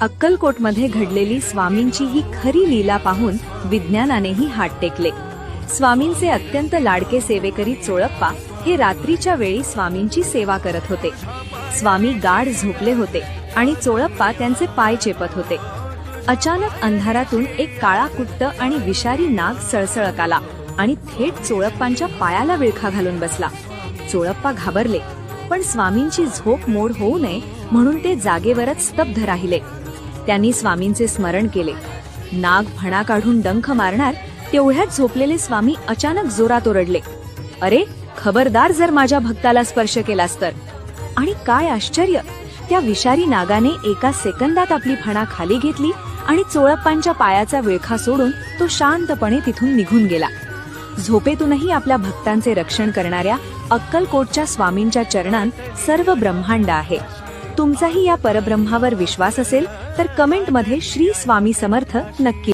अक्कलकोटमध्ये घडलेली स्वामींची ही खरी लीला पाहून विज्ञानानेही हात टेकले। स्वामींचे अत्यंत लाडके सेवेकरी चोळप्पा हे रात्रीच्या वेळी स्वामींची सेवा करत होते। स्वामी गाढ झोपले होते आणि चोळप्पा त्यांचे पाय चेपत होते। अचानक अंधारातून एक काळा कुट्ट आणि विषारी नाग सळसळत आला आणि थेट चोळप्पांच्या पायाला विळखा घालून बसला। चोळप्पा घाबरले, पण स्वामींची झोप मोड होऊ नये म्हणून ते जागेवरच स्तब्ध राहिले। त्यांनी स्वामींचे स्मरण केले। नाग फणा काढून डंख मारणार तेवढ्यात झोपलेले स्वामी अचानक जोरात ओरडले, अरे खबरदार जर माझ्या भक्ताला स्पर्श केलास तर। आणि काय आश्चर्य, त्या विषारी नागाने एका सेकंदात आपली फणा खाली घेतली आणि चोळप्पांच्या पायाचा विळखा सोडून तो शांतपणे तिथून निघून गेला। झोपेतूनही आपल्या भक्तांचे रक्षण करणाऱ्या अक्कलकोटच्या स्वामींच्या चरणांत सर्व ब्रह्मांड आहे। तुमचाही या परब्रह्मावर विश्वास असेल तर कमेंटमध्ये श्री स्वामी समर्थ नक्की